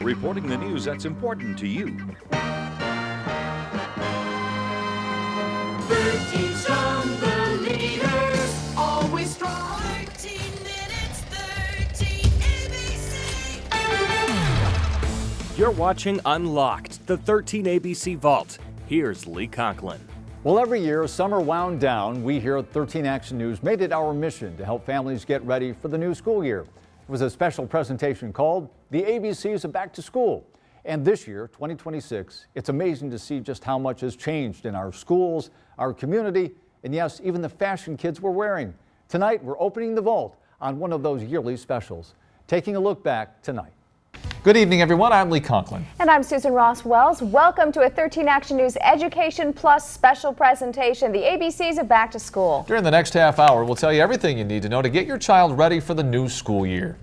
reporting the news that's important to you. 13 strong, the leaders, always strong. 13 minutes, 13 ABC. You're watching Unlocked, the 13 ABC Vault. Here's Lee Conklin. Well, every year, summer wound down, we here at 13 Action News made it our mission to help families get ready for the new school year. It was a special presentation called The ABCs of Back to School. And this year, 2026, it's amazing to see just how much has changed in our schools, our community, and yes, even the fashion kids were wearing. Tonight, we're opening the vault on one of those yearly specials. Taking a look back tonight. Good evening, everyone. I'm Lee Conklin. And I'm Susan Ross Wells. Welcome to a 13 Action News Education Plus special presentation, The ABCs of Back to School. During the next half hour, we'll tell you everything you need to know to get your child ready for the new school year.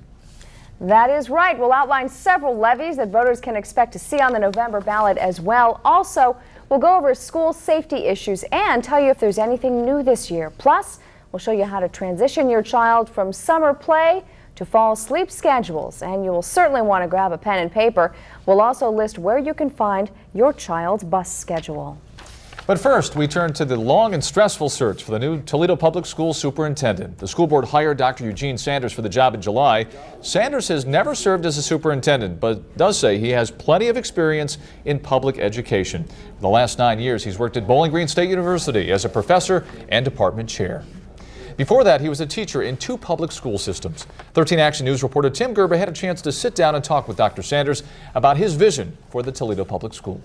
That is right. We'll outline several levies that voters can expect to see on the November ballot as well. Also, we'll go over school safety issues and tell you if there's anything new this year. Plus, we'll show you how to transition your child from summer play to fall sleep schedules, and you will certainly want to grab a pen and paper. We'll also list where you can find your child's bus schedule. But first, we turn to the long and stressful search for the new Toledo Public Schools superintendent. The school board hired Dr. Eugene Sanders for the job in July. Sanders has never served as a superintendent, but does say he has plenty of experience in public education. For the last 9 years, he's worked at Bowling Green State University as a professor and department chair. Before that, he was a teacher in 2 public school systems. 13 Action News reporter Tim Gerber had a chance to sit down and talk with Dr. Sanders about his vision for the Toledo Public Schools.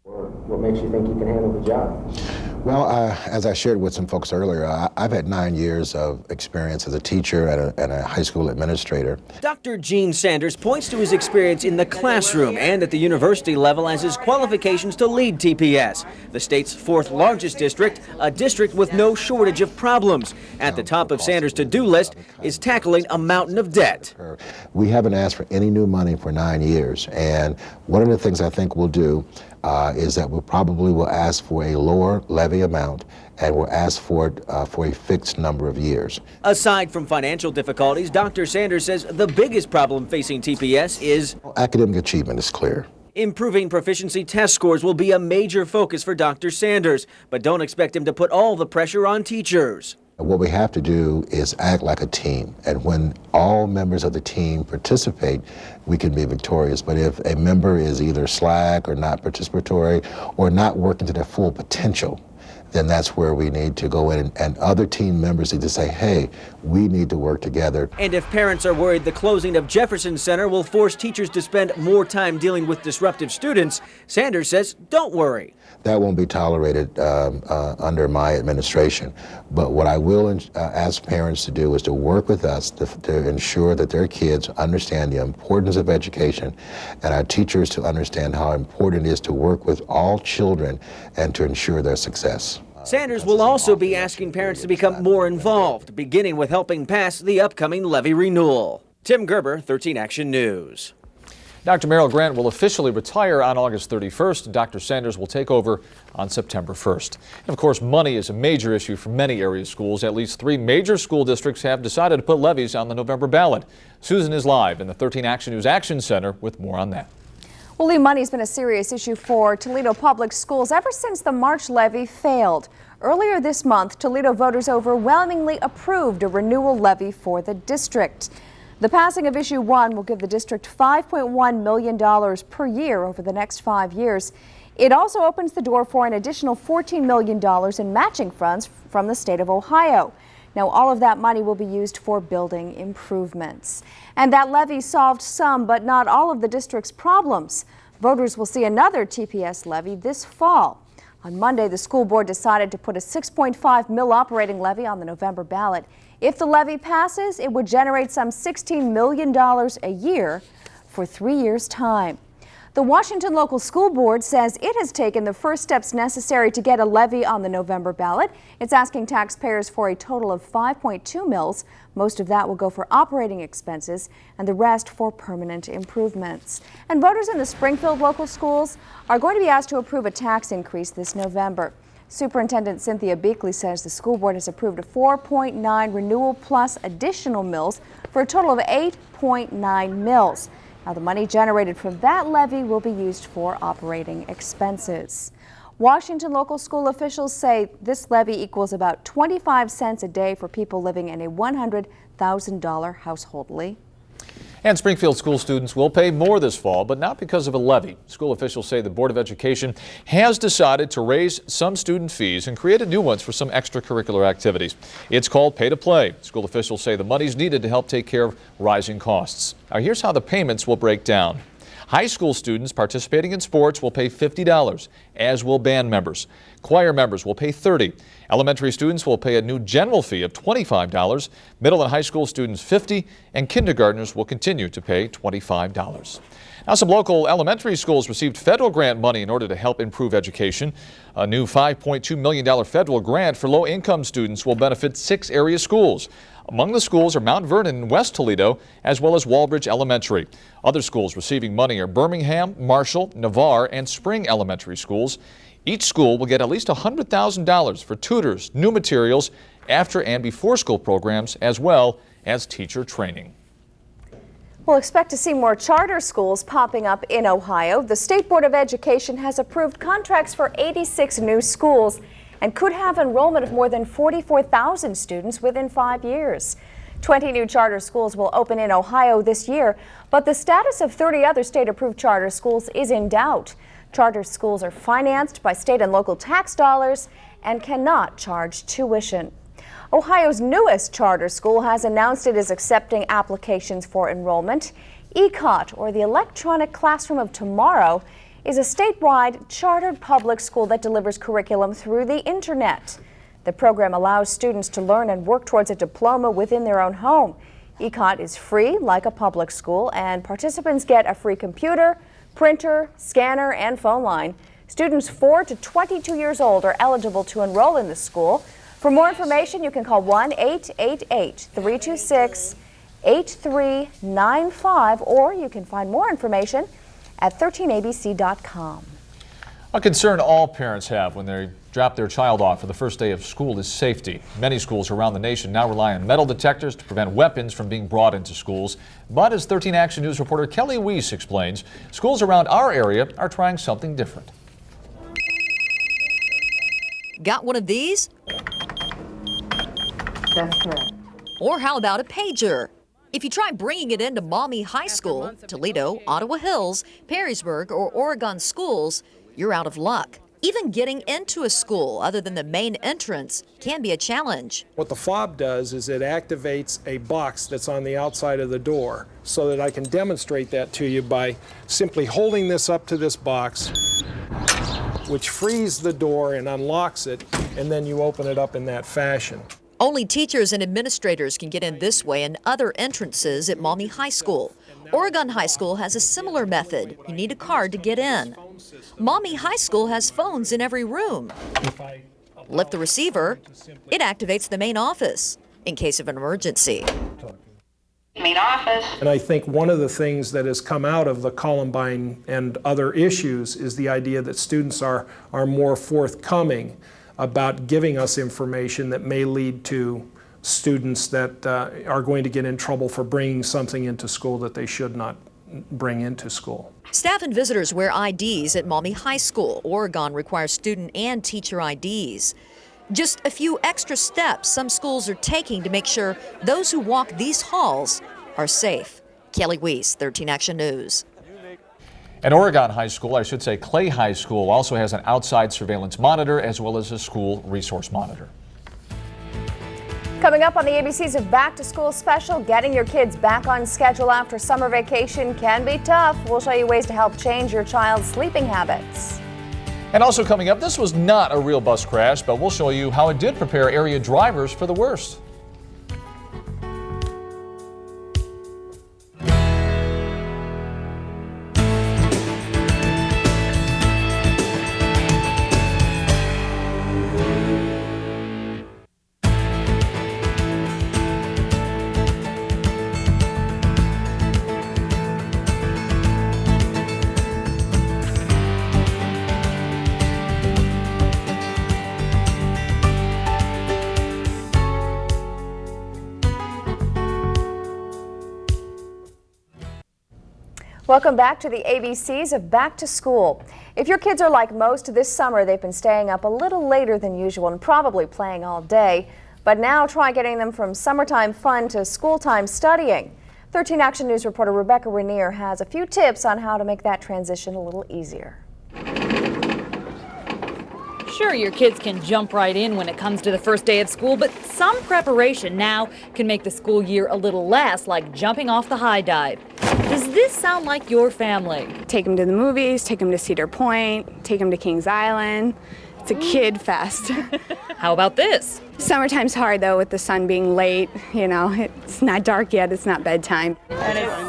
What makes you think you can handle the job? Well, as I shared with some folks earlier, I've had 9 years of experience as a teacher and a high school administrator. Dr. Gene Sanders points to his experience in the classroom and at the university level as his qualifications to lead TPS, the state's 4th largest district, a district with no shortage of problems. At the top of Sanders' to-do list is tackling a mountain of debt. We haven't asked for any new money for 9 years, and one of the things I think we'll do is that we probably will ask for a lower levy amount, and we'll ask for it for a fixed number of years. Aside from financial difficulties, Dr. Sanders says the biggest problem facing TPS is academic achievement is clear. Improving proficiency test scores will be a major focus for Dr. Sanders, but don't expect him to put all the pressure on teachers. What we have to do is act like a team, and when all members of the team participate, we can be victorious. But if a member is either slack or not participatory or not working to their full potential, then that's where we need to go in, and other team members need to say, hey, we need to work together. And if parents are worried the closing of Jefferson Center will force teachers to spend more time dealing with disruptive students, Sanders says, don't worry. That won't be tolerated under my administration. But what I will ask parents to do is to work with us to ensure that their kids understand the importance of education, and our teachers to understand how important it is to work with all children and to ensure their success. Sanders will also be asking parents to become more involved, beginning with helping pass the upcoming levy renewal. Tim Gerber, 13 Action News. Dr. Merrill Grant will officially retire on August 31st. Dr. Sanders will take over on September 1st. And of course, money is a major issue for many area schools. At least 3 major school districts have decided to put levies on the November ballot. Susan is live in the 13 Action News Action Center with more on that. Well, Lee, money's been a serious issue for Toledo Public Schools ever since the March levy failed. Earlier this month, Toledo voters overwhelmingly approved a renewal levy for the district. The passing of Issue 1 will give the district $5.1 million per year over the next 5 years. It also opens the door for an additional $14 million in matching funds from the state of Ohio. Now, all of that money will be used for building improvements. And that levy solved some, but not all of the district's problems. Voters will see another TPS levy this fall. On Monday, the school board decided to put a $6.5 million operating levy on the November ballot. If the levy passes, it would generate some $16 million a year for 3 years' time. The Washington Local School Board says it has taken the first steps necessary to get a levy on the November ballot. It's asking taxpayers for a total of $5.2 million. Most of that will go for operating expenses and the rest for permanent improvements. And voters in the Springfield local schools are going to be asked to approve a tax increase this November. Superintendent Cynthia Beakley says the school board has approved a 4.9 renewal plus additional mills for a total of 8.9 mills. Now, the money generated from that levy will be used for operating expenses. Washington local school officials say this levy equals about 25 cents a day for people living in a $100,000 household. Lee? And Springfield school students will pay more this fall, but not because of a levy. School officials say the Board of Education has decided to raise some student fees and created new ones for some extracurricular activities. It's called Pay to Play. School officials say the money's needed to help take care of rising costs. Now, here's how the payments will break down. High school students participating in sports will pay $50, as will band members. Choir members will pay $30. Elementary students will pay a new general fee of $25. Middle and high school students $50, and kindergartners will continue to pay $25. Now, some local elementary schools received federal grant money in order to help improve education. A new $5.2 million federal grant for low-income students will benefit 6 area schools. Among the schools are Mount Vernon and West Toledo, as well as Walbridge Elementary. Other schools receiving money are Birmingham, Marshall, Navarre, and Spring Elementary schools. Each school will get at least $100,000 for tutors, new materials, after and before school programs, as well as teacher training. We'll expect to see more charter schools popping up in Ohio. The State Board of Education has approved contracts for 86 new schools and could have enrollment of more than 44,000 students within 5 years. 20 new charter schools will open in Ohio this year, but the status of 30 other state-approved charter schools is in doubt. Charter schools are financed by state and local tax dollars and cannot charge tuition. Ohio's newest charter school has announced it is accepting applications for enrollment. ECOT, or the Electronic Classroom of Tomorrow, is a statewide chartered public school that delivers curriculum through the internet. The program allows students to learn and work towards a diploma within their own home. ECOT is free, like a public school, and participants get a free computer, printer, scanner, and phone line. Students 4 to 22 years old are eligible to enroll in the school. For more information, you can call 1-888-326-8395, or you can find more information at 13abc.com. A concern all parents have when they drop their child off for the first day of school is safety. Many schools around the nation now rely on metal detectors to prevent weapons from being brought into schools. But as 13 Action News reporter Kelly Weiss explains, schools around our area are trying something different. Got one of these? That's correct. Or how about a pager? If you try bringing it into Maumee High School, Toledo, Ottawa Hills, Perrysburg, or Oregon schools, you're out of luck. Even getting into a school other than the main entrance can be a challenge. What the fob does is it activates a box that's on the outside of the door, so that I can demonstrate that to you by simply holding this up to this box, which frees the door and unlocks it, and then you open it up in that fashion. Only teachers and administrators can get in this way and other entrances at Maumee High School. Oregon High School has a similar method. You need a card to get in. Maumee High School has phones in every room. Lift the receiver, it activates the main office in case of an emergency. Main office. And I think one of the things that has come out of the Columbine and other issues is the idea that students are more forthcoming about giving us information that may lead to students that are going to get in trouble for bringing something into school that they should not bring into school. Staff and visitors wear IDs at Maumee High School. Oregon requires student and teacher IDs. Just a few extra steps some schools are taking to make sure those who walk these halls are safe. Kelly Weiss, 13 Action News. An Oregon High School, I should say Clay High School, also has an outside surveillance monitor as well as a school resource monitor. Coming up on the ABC's Back to School special, getting your kids back on schedule after summer vacation can be tough. We'll show you ways to help change your child's sleeping habits. And also coming up, this was not a real bus crash, but we'll show you how it did prepare area drivers for the worst. Welcome back to the ABCs of Back to School. If your kids are like most this summer, they've been staying up a little later than usual and probably playing all day. But now try getting them from summertime fun to school time studying. 13 Action News reporter Rebecca Rainier has a few tips on how to make that transition a little easier. Sure, your kids can jump right in when it comes to the first day of school, but some preparation now can make the school year a little less like jumping off the high dive. Does this sound like your family? Take them to the movies, take them to Cedar Point, take them to Kings Island. It's a kid fest. How about this? Summertime's hard though with the sun being late. You know, it's not dark yet, it's not bedtime.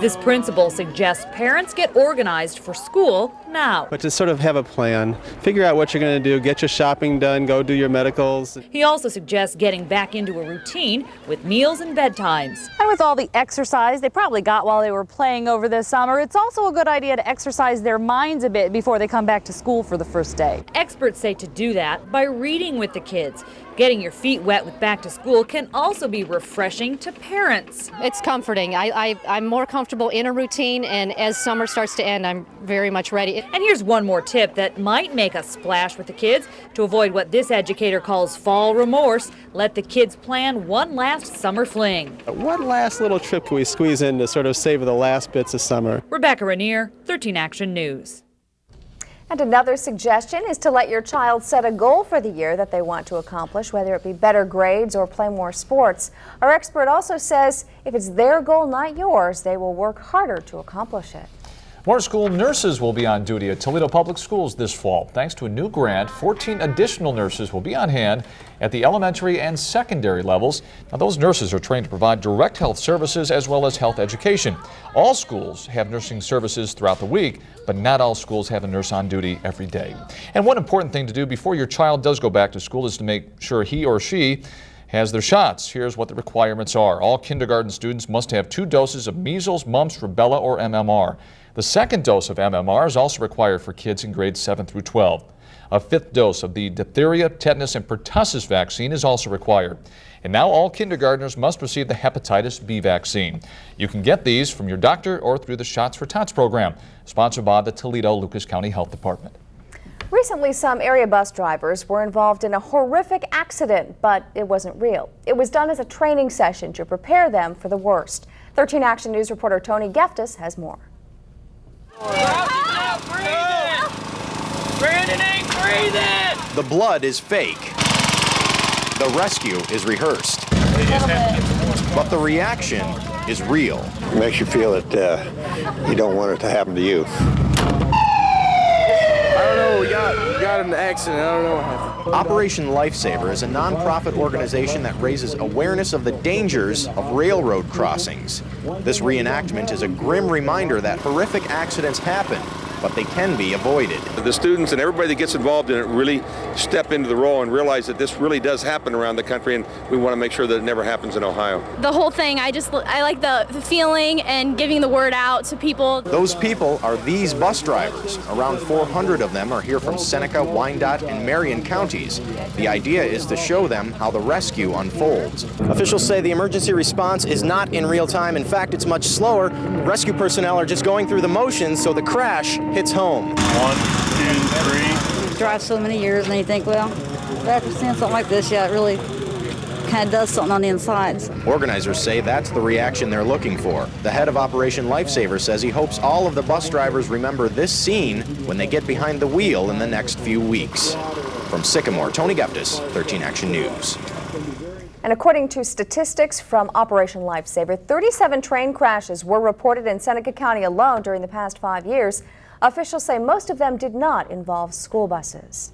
This principal suggests parents get organized for school now. But to sort of have a plan, figure out what you're going to do, get your shopping done, go do your medicals. He also suggests getting back into a routine with meals and bedtimes. And with all the exercise they probably got while they were playing over this summer, it's also a good idea to exercise their minds a bit before they come back to school for the first day. Experts say to do that by reading with the kids. Getting your feet wet with back to school can also be refreshing to parents. It's comforting. I'm more comfortable in a routine, and as summer starts to end, I'm very much ready. And here's one more tip that might make a splash with the kids. To avoid what this educator calls fall remorse, let the kids plan one last summer fling. What last little trip can we squeeze in to sort of savor the last bits of summer? Rebecca Rainier, 13 Action News. And another suggestion is to let your child set a goal for the year that they want to accomplish, whether it be better grades or play more sports. Our expert also says if it's their goal, not yours, they will work harder to accomplish it. More school nurses will be on duty at Toledo Public Schools this fall. Thanks to a new grant, 14 additional nurses will be on hand at the elementary and secondary levels. Now, those nurses are trained to provide direct health services as well as health education. All schools have nursing services throughout the week, but not all schools have a nurse on duty every day. And one important thing to do before your child does go back to school is to make sure he or she has their shots. Here's what the requirements are. All kindergarten students must have 2 doses of measles, mumps, rubella, or MMR. The second dose of MMR is also required for kids in grades 7 through 12. A 5th dose of the diphtheria, tetanus, and pertussis vaccine is also required. And now all kindergartners must receive the hepatitis B vaccine. You can get these from your doctor or through the Shots for Tots program, sponsored by the Toledo Lucas County Health Department. Recently, some area bus drivers were involved in a horrific accident, but it wasn't real. It was done as a training session to prepare them for the worst. 13 Action News reporter Tony Geftis has more. Brandon ain't breathing! The blood is fake. The rescue is rehearsed. But the reaction is real. It makes you feel that you don't want it to happen to you. I don't know, we got in an accident, I don't know what happened. Operation Lifesaver is a nonprofit organization that raises awareness of the dangers of railroad crossings. This reenactment is a grim reminder that horrific accidents happen, but they can be avoided. The students and everybody that gets involved in it really step into the role and realize that this really does happen around the country, and we want to make sure that it never happens in Ohio. The whole thing, I like the feeling and giving the word out to people. Those people are these bus drivers. Around 400 of them are here from Seneca, Wyandotte, and Marion counties. The idea is to show them how the rescue unfolds. Officials say the emergency response is not in real time. In fact, it's much slower. Rescue personnel are just going through the motions, so the crash hits home. 1, 2, 3. You drive so many years and you think, well, after seeing something like this, yeah, it really kind of does something on the insides. Organizers say that's the reaction they're looking for. The head of Operation Lifesaver says he hopes all of the bus drivers remember this scene when they get behind the wheel in the next few weeks. From Sycamore, Tony Geftis, 13 Action News. And according to statistics from Operation Lifesaver, 37 train crashes were reported in Seneca County alone during the past 5 years. Officials say most of them did not involve school buses.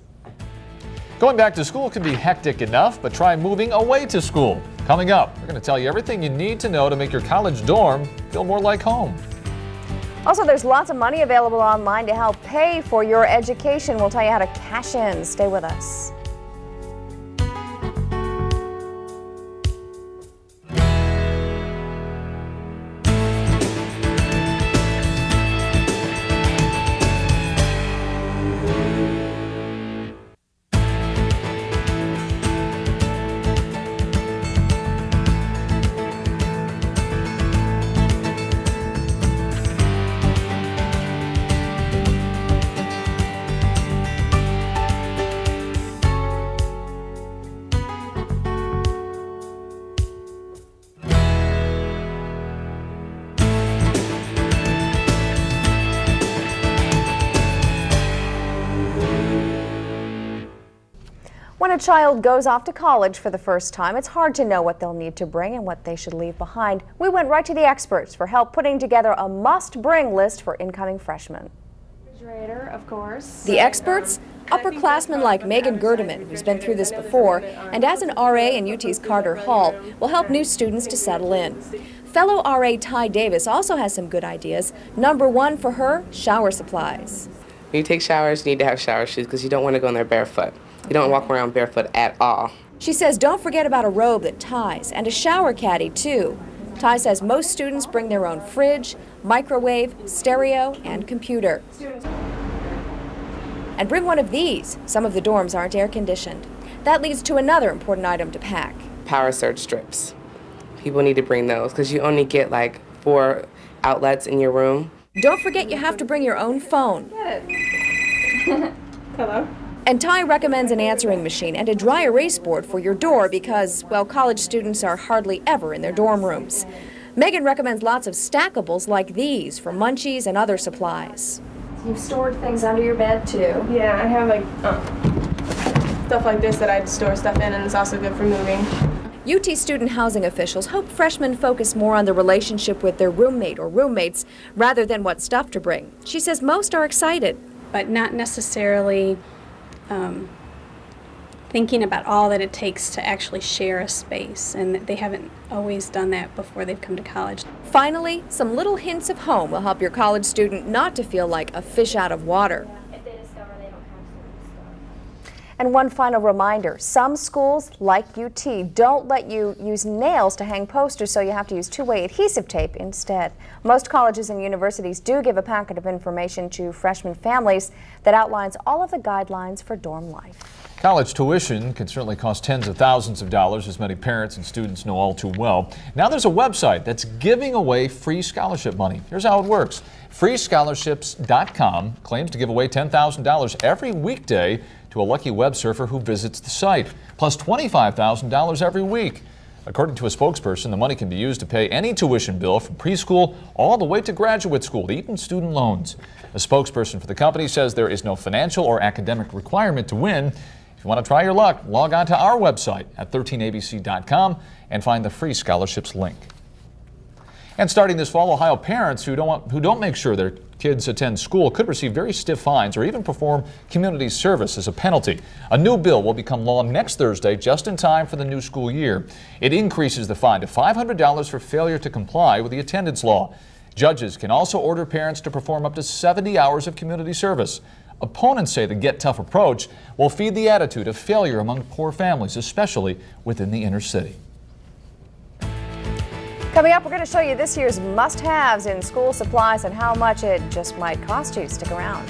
Going back to school can be hectic enough, but try moving away to school. Coming up, we're going to tell you everything you need to know to make your college dorm feel more like home. Also, there's lots of money available online to help pay for your education. We'll tell you how to cash in. Stay with us. When a child goes off to college for the first time, it's hard to know what they'll need to bring and what they should leave behind. We went right to the experts for help putting together a must-bring list for incoming freshmen. Refrigerator, of course. The experts? Upperclassmen like Megan Gerdeman, who's been through this before, and as an RA in UT's Carter Hall, will help new students to settle in. Fellow RA Ty Davis also has some good ideas. Number one for her, shower supplies. When you take showers, you need to have shower shoes because you don't want to go in there barefoot. You don't walk around barefoot at all. She says don't forget about a robe that ties and a shower caddy too. Ty says most students bring their own fridge, microwave, stereo, and computer. And bring one of these. Some of the dorms aren't air conditioned. That leads to another important item to pack. Power surge strips. People need to bring those because you only get like 4 outlets in your room. Don't forget you have to bring your own phone. Hello. And Ty recommends an answering machine and a dry erase board for your door because, well, college students are hardly ever in their dorm rooms. Megan recommends lots of stackables like these for munchies and other supplies. You've stored things under your bed too. Yeah, I have like stuff like this that I store stuff in, and it's also good for moving. UT student housing officials hope freshmen focus more on the relationship with their roommate or roommates rather than what stuff to bring. She says most are excited. But not necessarily thinking about all that it takes to actually share a space, and that they haven't always done that before they've come to college. Finally, some little hints of home will help your college student not to feel like a fish out of water. And one final reminder, some schools, like UT, don't let you use nails to hang posters, so you have to use two-way adhesive tape instead. Most colleges and universities do give a packet of information to freshman families that outlines all of the guidelines for dorm life. College tuition can certainly cost tens of thousands of dollars, as many parents and students know all too well. Now there's a website that's giving away free scholarship money. Here's how it works. FreeScholarships.com claims to give away $10,000 every weekday to a lucky web surfer who visits the site, plus $25,000 every week. According to a spokesperson, the money can be used to pay any tuition bill from preschool all the way to graduate school, even student loans. A spokesperson for the company says there is no financial or academic requirement to win. If you want to try your luck, log on to our website at 13abc.com and find the free scholarships link. And starting this fall, Ohio parents who don't make sure their kids attend school could receive very stiff fines or even perform community service as a penalty. A new bill will become law next Thursday, just in time for the new school year. It increases the fine to $500 for failure to comply with the attendance law. Judges can also order parents to perform up to 70 hours of community service. Opponents say the Get Tough approach will feed the attitude of failure among poor families, especially within the inner city. Coming up, we're going to show you this year's must-haves in school supplies and how much it just might cost you. Stick around.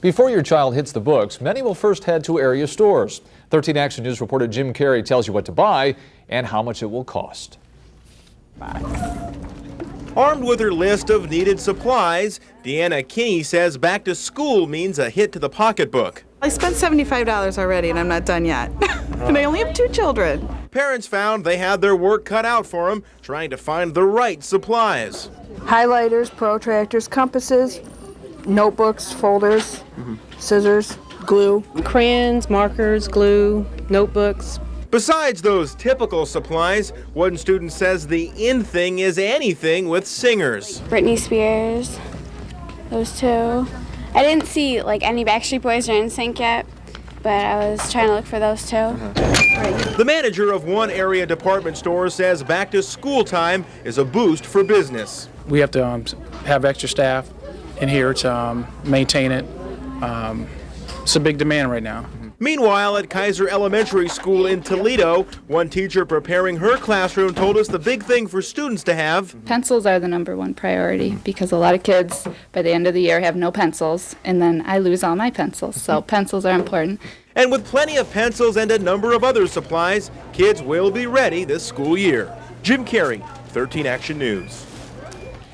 Before your child hits the books, many will first head to area stores. 13 Action News reporter Jim Carey tells you what to buy and how much it will cost. Armed with her list of needed supplies, Deanna Kinney says back to school means a hit to the pocketbook. I spent $75 already and I'm not done yet. And I only have 2 children. Parents found they had their work cut out for them trying to find the right supplies. Highlighters, protractors, compasses, notebooks, folders, scissors, glue. Crayons, markers, glue, notebooks. Besides those typical supplies, one student says the in thing is anything with singers. Britney Spears, those 2. I didn't see like any Backstreet Boys or NSYNC yet, but I was trying to look for those 2. The manager of one area department store says back to school time is a boost for business. We have to have extra staff in here to maintain it. It's a big demand right now. Meanwhile, at Kaiser Elementary School in Toledo, one teacher preparing her classroom told us the big thing for students to have. Pencils are the #1 priority because a lot of kids by the end of the year have no pencils, and then I lose all my pencils, so pencils are important. And with plenty of pencils and a number of other supplies, kids will be ready this school year. Jim Carey, 13 Action News.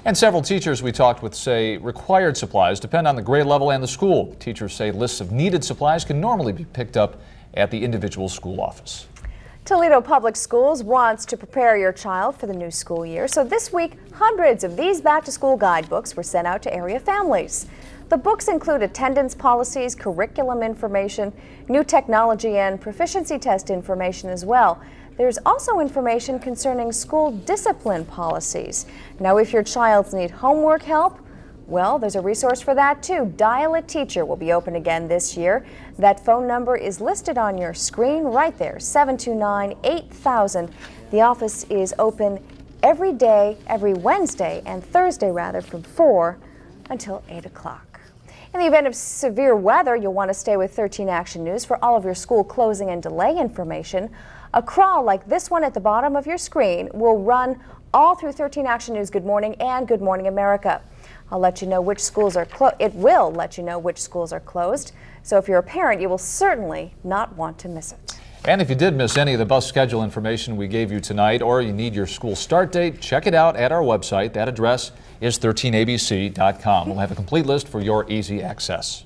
And several teachers we talked with say required supplies depend on the grade level and the school. Teachers say lists of needed supplies can normally be picked up at the individual school office. Toledo Public Schools wants to prepare your child for the new school year, so this week hundreds of these back-to-school guidebooks were sent out to area families. The books include attendance policies, curriculum information, new technology, and proficiency test information as well. There's also information concerning school discipline policies. Now, if your child needs homework help, well, there's a resource for that too. Dial a Teacher will be open again this year. That phone number is listed on your screen right there, 729-8000. The office is open every day, every Wednesday and Thursday rather, from 4 until 8 o'clock. In the event of severe weather, you'll want to stay with 13 Action News for all of your school closing and delay information. A crawl like this one at the bottom of your screen will run all through 13 Action News Good Morning and Good Morning America. I'll let you know which schools are closed. It will let you know which schools are closed. So if you're a parent, you will certainly not want to miss it. And if you did miss any of the bus schedule information we gave you tonight, or you need your school start date, check it out at our website. That address is 13abc.com. We'll have a complete list for your easy access.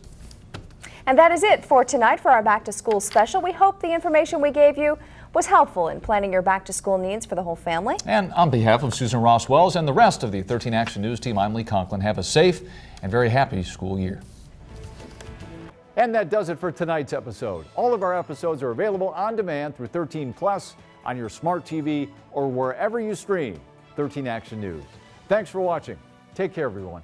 And that is it for tonight for our Back to School special. We hope the information we gave you was helpful in planning your back to school needs for the whole family. And on behalf of Susan Ross Wells and the rest of the 13 Action News team, I'm Lee Conklin. Have a safe and very happy school year. And that does it for tonight's episode. All of our episodes are available on demand through 13 Plus on your smart TV or wherever you stream 13 Action News. Thanks for watching. Take care, everyone.